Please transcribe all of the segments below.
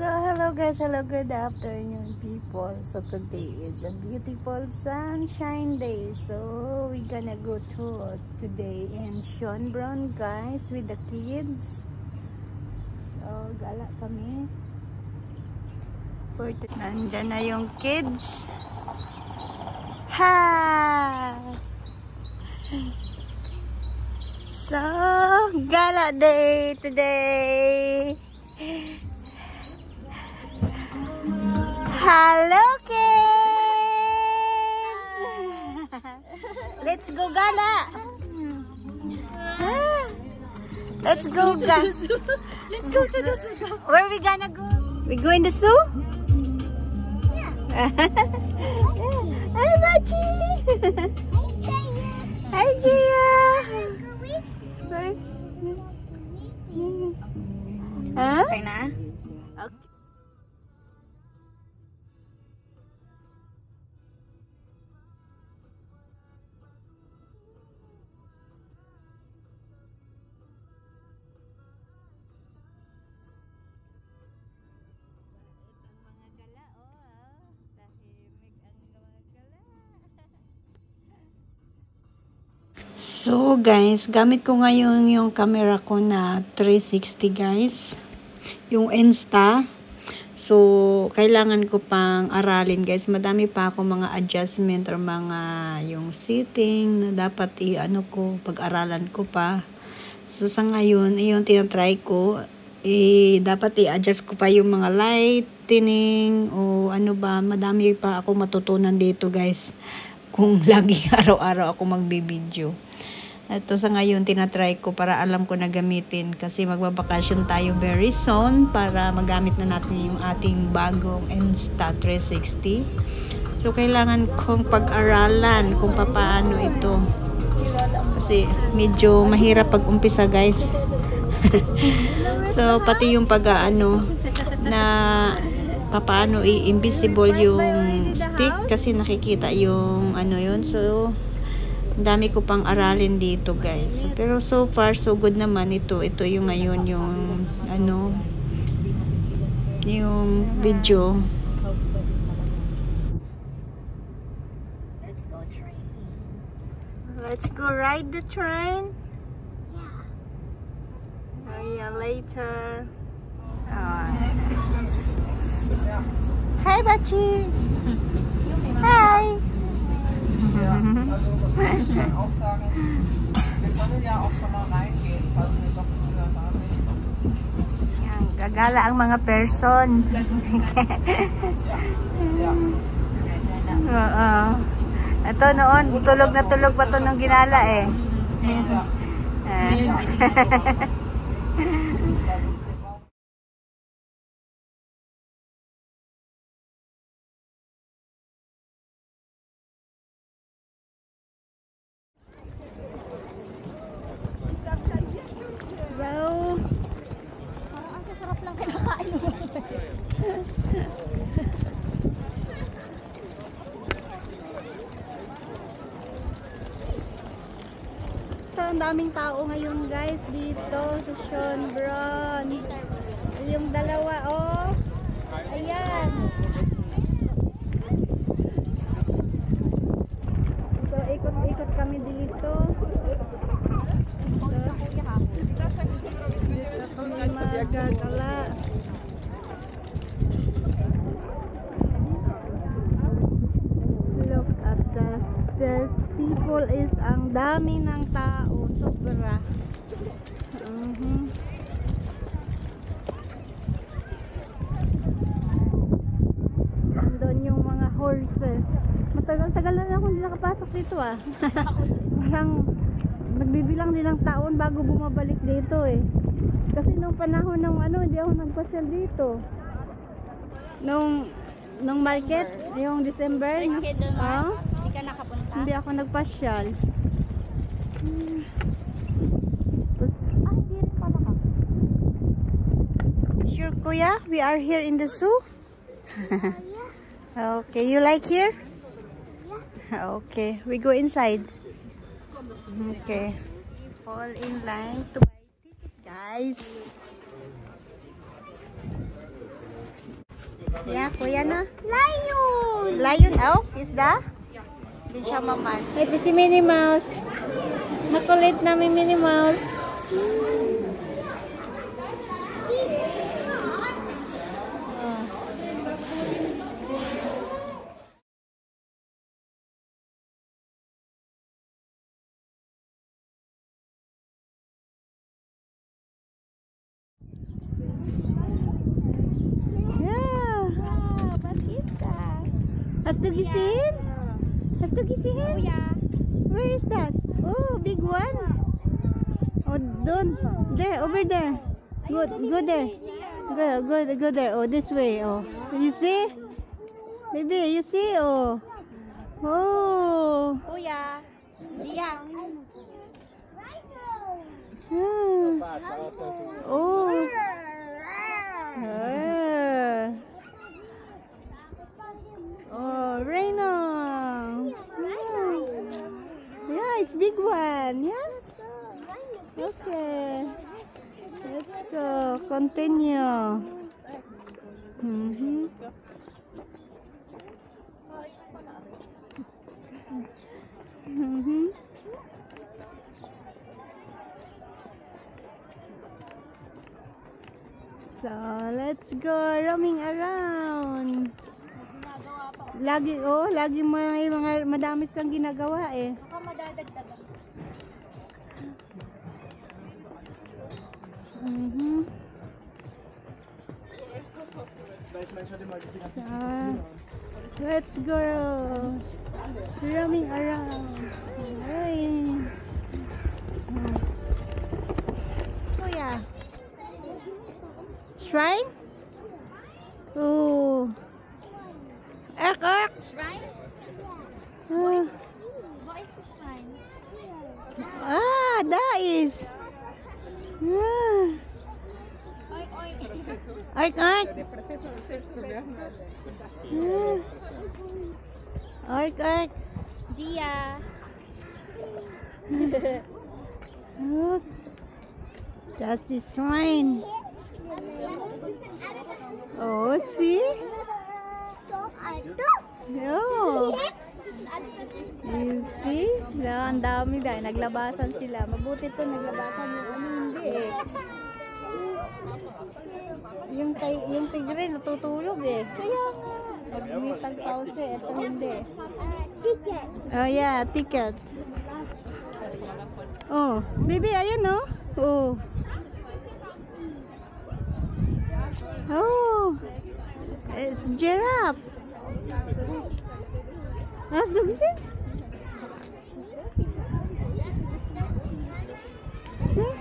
So hello guys, hello, good afternoon people. So today is a beautiful sunshine day. So we're gonna go to today in Schönbrunn guys with the kids. So gala kami. Nandyan na yung kids. Ha! So gala day today. Hello kids! Let's go gala! Let's go gala! Let's go to the zoo! Where are we gonna go? We go in the zoo? Yeah! Hi Machi! Hi Gia! Huh? Okay na? Okay. So guys, gamit ko ngayon yung camera ko na 360 guys, yung Insta. So kailangan ko pang aralin guys, madami pa ako mga adjustment or mga yung setting na dapat i-ano ko, pag-aralan ko pa. So sa ngayon, yung tinatry ko, dapat i-adjust ko pa yung mga lightning o ano ba, madami pa ako matutunan dito guys kung lagi araw-araw ako magbibideo. Ito sa ngayon tinatry ko para alam ko na gamitin kasi magbabakasyon tayo very soon para magamit na natin yung ating bagong Insta360. So kailangan kong pag-aralan kung paano ito kasi medyo mahirap pag umpisa guys. So pati yung pag-ano na paano i-invisible yung stick kasi nakikita yung ano yun. So dami ko pang aralin dito guys, pero so far so good naman ito yung ngayon yung ano yung video. Let's go train. Let's go ride the train. Yeah, later. Hi Bachi. Hi. Ich kann auch sagen, wir können ja auch schon mal reingehen, falls wir doch früher da sind. Yan, gagala ang mga person. Ito noon, tulog na tulog pa ito nung ginala eh. Wow! Parang ang sarap lang kinakain mo. So, ang daming tao ngayon guys dito sa Schönbrunn. Yung dalawa, oh. Ayan. So, ikot-ikot kami dito. Magagala. Look at the people is ang dami ng tao, sobra. Andun yung mga horses. Matagal-tagal na ako hindi nakapasok dito ah. Parang nagbibilang din ng taon bago bumabalik dito eh. Kasi nung panahon ng ano, hindi ako nagpasyal dito. Nung market, yung December. Hindi ka nakapunta? Hindi ako nagpasyal. Tapos, hindi rin pala ka. Sure kuya, we are here in the zoo? Okay, you like here? Yeah. Okay, we go inside. Okay. Fall in line to buy ticket guys. Yeah, kuya na. Lion! Lion, oh? Is that? Hindi siya maman. Ito si Minnie Mouse. Makulit namin Minnie Mouse. Hast du gesehen? Hast du gesehen? Oh ja. Where is that? Oh, big one. Oh, don't. There, over there. Go there. Go there. Oh, this way. Oh, you see? Baby, you see? Oh. Oh. Oh ja. Gia. Oh. Oh, Rhino. Yeah, it's big one. Yeah. Okay. Let's go. Continue. So, let's go roaming around. Lagi may mga madami silang ginagawa eh. Baka madadagdagan. Let's go roaming around. Hey. Kuya. Shrine? Oh. Ark. Shrine? Ah. What is the shrine? That is. Oink oink. Ark. Ark. Gia. That's the shrine. Oh, see? Oh. You see? Ang dami dahil naglabasan sila. Mabuti to naglabasan yung hindi eh. Yung tigre natutulog eh. Kaya mag-meet pause eh. Ito hindi. Ticket. Oh yeah, ticket. Oh, baby, ayan oh. Oh. Oh. It's giraffe. Hast du gesehen? See?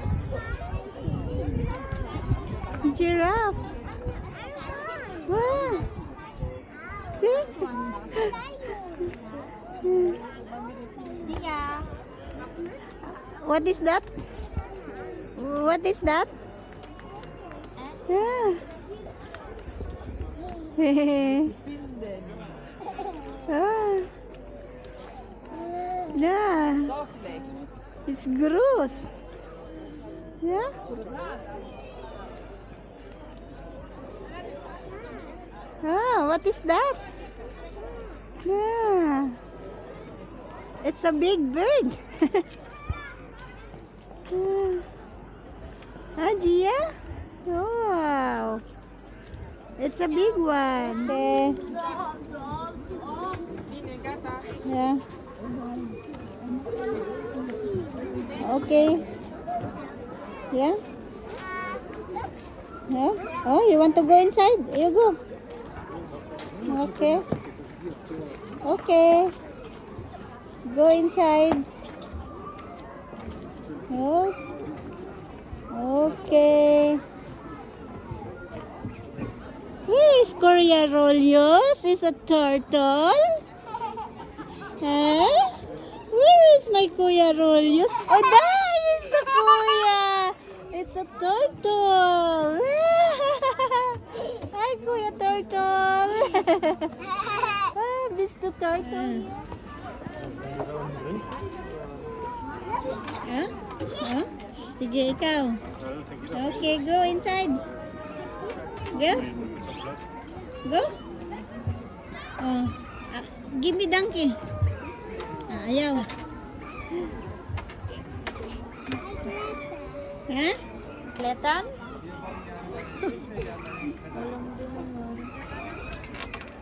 Giraffe. Wow. See? Gia. What is that? What is that? Yeah. Yeah. It's gross. Yeah. What is that? Yeah. It's a big bird. Gia? Wow. It's a big one. Okay. Yeah. Okay. Yeah. Yeah. Oh, you want to go inside? You go. Okay. Okay. Go inside. Oh. Okay. Where is Coriolis? Is a turtle? Huh? Where is my Coriolis? Oh, there is the Kuya. It's a turtle. Hi, Kuya Turtle. Mr. Turtle. Huh? Huh? Sige, ikaw. Okay, go inside. Go. Go. Oh. Give me donkey. Ayaw. Ha? Kletan?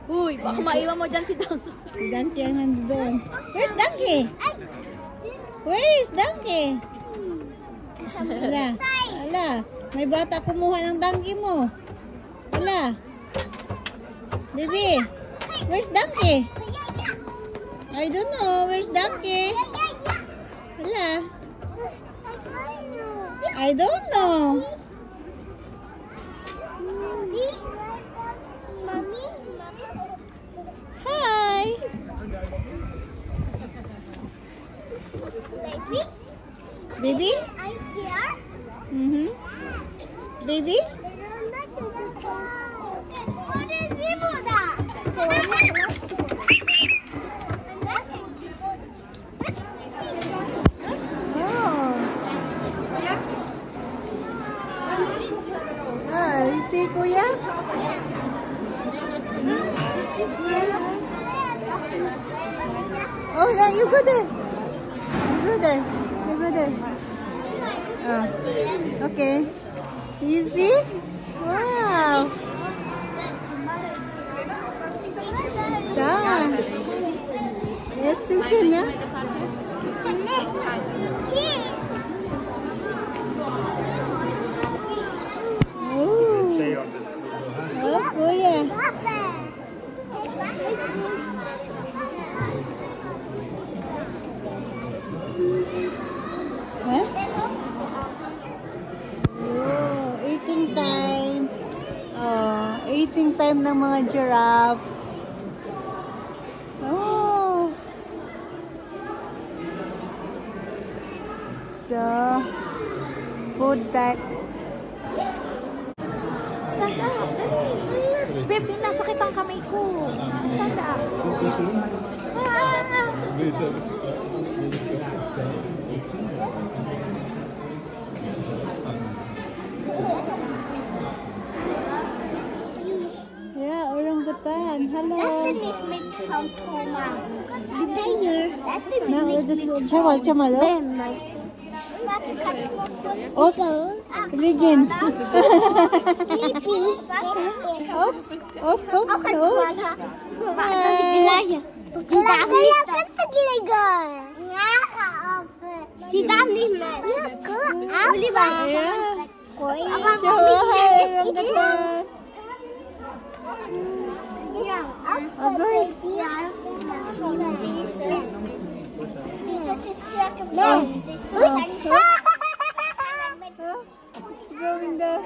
Uy, baka maiwan mo dyan si Donkey. Si donkey ang nandoon. Where's donkey? Where is donkey? Ala. Ala. May bata kumuha ng donkey mo. Ala. Baby. Where's donkey? I don't know. Where's donkey? Ala. I don't know. Hi. Baby? Baby? You see, Kuya? Oh, yeah, you go there. You go there. You go there. Okay. Easy. Wow. Done. Yes, station niya. Oh, Kuya. Huh? Oh, eating time. Oh, eating time ng mga giraffe. Oh. So, food time. Babe, nasakit ang kamay ko. Sada. Yeah, orangutan. Hello. That's the nickname from Thomas. The tiger. That's the No, nickname. Chamal, oh. Then, my Oops. Ligin. Sleepy. Oops. Oops. Oops. Oops. Si Dam nicht mehr. Oliver. Aber dieses ist sehr gefährlich. It's going there.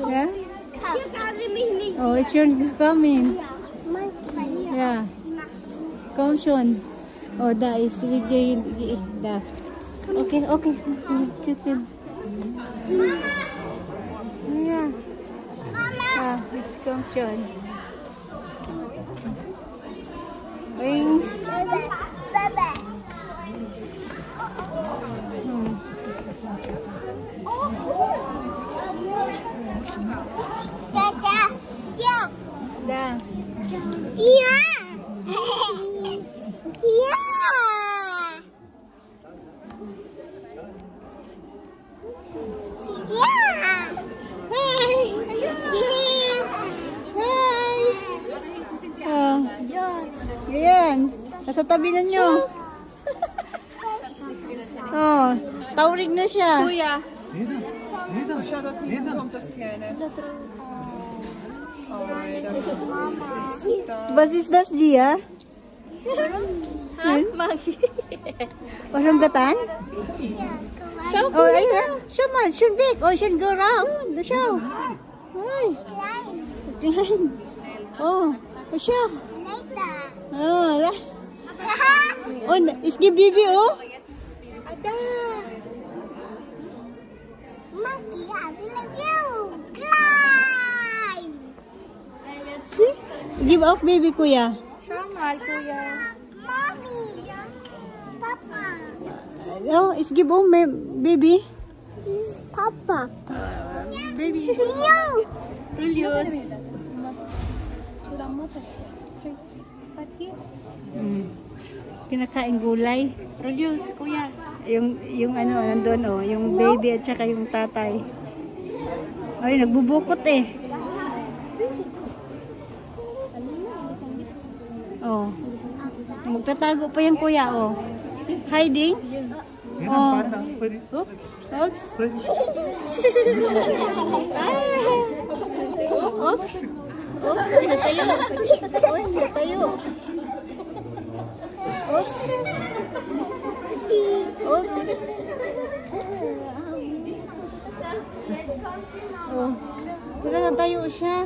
Yeah? Oh, it's your coming. Yeah. Come soon. Oh, that is that. Okay, okay. Sit in. Yeah. Ah, it's come soon. Wing. Da. Ayan. Nasa tabi na nyo. Oh, taurig na siya. Kuya. Was ist das, Gia? Magi. Orangutan? Show Oh, ayun. Show mo. Should big. Oh, should go round. The show. Ay. Klein. Oh, show. Oh, la. Oh, is give baby, oh. Ada. Monkey, I love you. Climb. See? Give up baby, kuya. Show me. mahal, kuya. Mommy! Papa! Oh, is give home, baby. This is Papa. Baby. Julius. Kinakain gulay. Julius, kuya. Yung ano, nandun oh, yung baby at saka yung tatay. Ay, nagbubukot eh. Oh. Magtatago pa yan kuya oh. Hiding? Oh. Oops. Oops. Oops. Oops. Ay, natayo. Ay, natayo. Oops. Oops. Oh. Wala na tayo siya.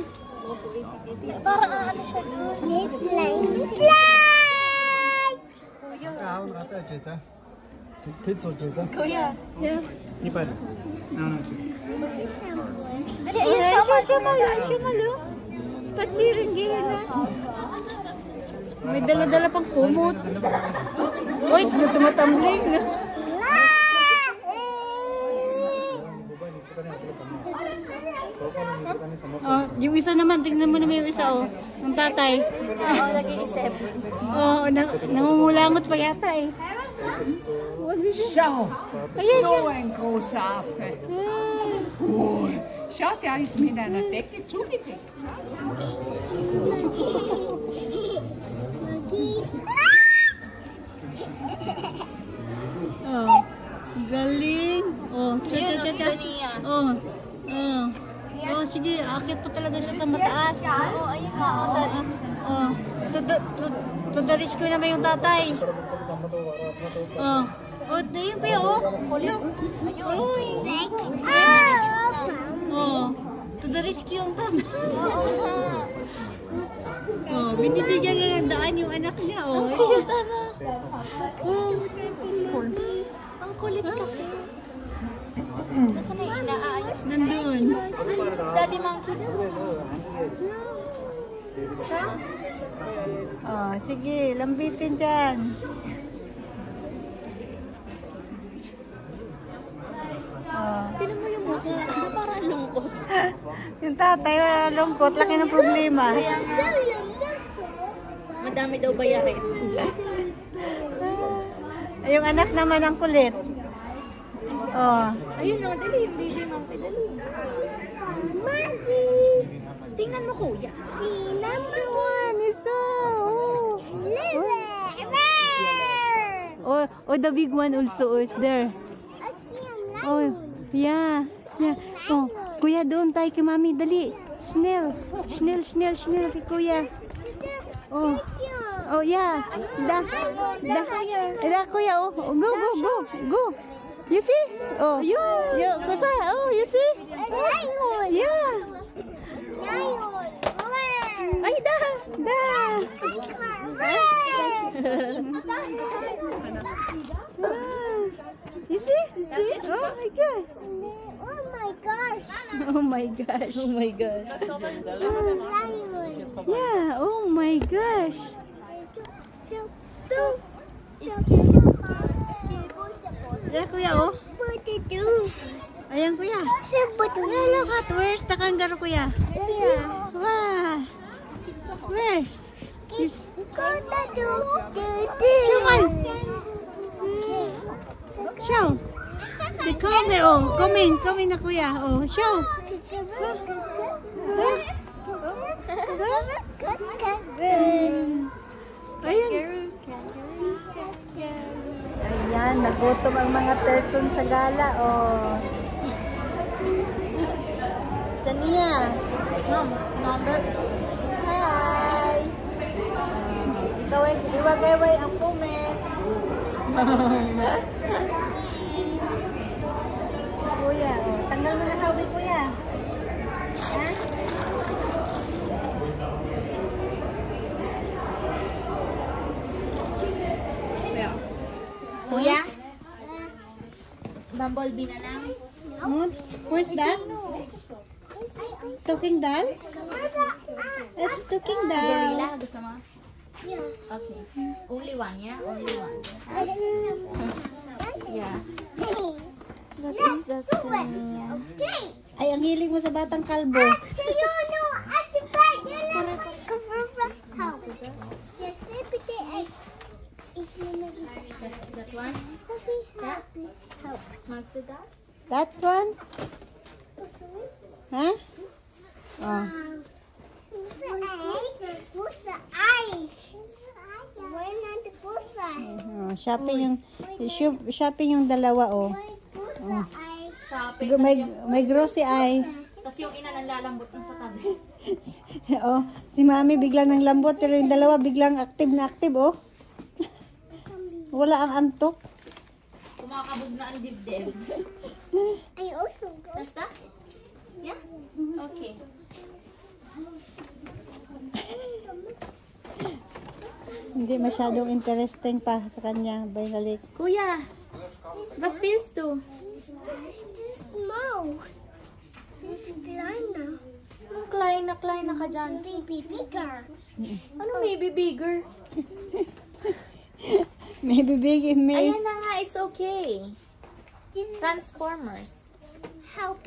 Parang ano siya doon. Slide. Slide! Kuya. Kuya. Yeah. Dali, ayun siya. Siya malo. Spatsirin din na. May dala-dala pang kumot. Uy, tumatambling na. Oh, yung isa naman, tingnan mo naman yung isa oh. Ang tatay. Oo, nag-iisip. Oh, nangungulangot pa yata eh. Schau, so ein großer Affe. Schau, der ist mit einer Decke zugedeckt. Oh, galing. Oh, cha. Oh, oh. Oh, sige, akit pa talaga siya sa mataas. Oo, ayun nga. Oh, to the rescue naman yung tatay. Oh, oh, ayun pa yun, oh. Oh, to the rescue yung tatay. Oh, binibigyan na ng daan yung anak niya, oh. Cute, anak. Ang kulit kasi. Nasaan na inaayos? Nandun. Daddy Monkey na. Siya? Oh, sige, lambitin dyan. Oh. Tinan mo yung mukha. Parang lungkot. Yung tatay, lungkot, laki ng problema. Kaya nga. Madami daw bayarin. Yung anak naman ang kulit. Oh. Ayun no, dali yung baby monkey, dali. Monkey! Tingnan mo kuya. Tingnan mo. Isa. Oh. Oh, the big one also is there. Oh, yeah. Yeah. Oh, kuya, doon tayo kay mami, dali. Snell kay kuya. Oh. Oh, yeah. Da, kuya, oh. Go. You see? Oh. Kusa. Oh, you see? Yeah. Ay, da! You see? Oh my god. Oh my gosh! Oh my gosh. Oh my gosh. Yeah, oh my gosh. Yeah, kuya, oh. Ayan, kuya. Look at, where's the kangaroo, kuya? Wow. Where? Show. The corner, oh. Come in na, kuya. Oh, show. Ayan. Ayan, nagutom ang mga person sa gala, oh. Sania. Number? Hi. Ikaw ay iwagayway ang pumes. Kuya, oh. Tanggal mo na hawig, kuya. Ha? Kuya? Bumblebee na lang. Where's that? Talking doll? It's talking doll. Gorilla, gusto mo? Yeah. Okay. Only one, yeah? Only one. Yeah. This is the Okay. Ay, ang hilig mo sa batang kalbo. Help. Yes, That one? happy. Help. Magsudas? That one? Ha? Oh. Who's the eyes? Where not the pusa? Oh, shopping yung dalawa, oh. Who's the eyes? Shopping. May grossy eye. Tapos yung ina nang lalambot ng sa tabi. Oh, si Mami biglang nang lambot, pero yung dalawa biglang active na active, oh. Wala ang antok. Kumakabog na ang dibdib. I also go. Basta? Yeah? Okay. Hindi masyadong interesting pa sa kanya. Binalik. Kuya, was willst du? This is small. This is kleiner. Anong klein na ka dyan? Baby bigger. Ano maybe bigger? Maybe big, maybe. Ayan na nga, it's okay. This is Transformers. helping.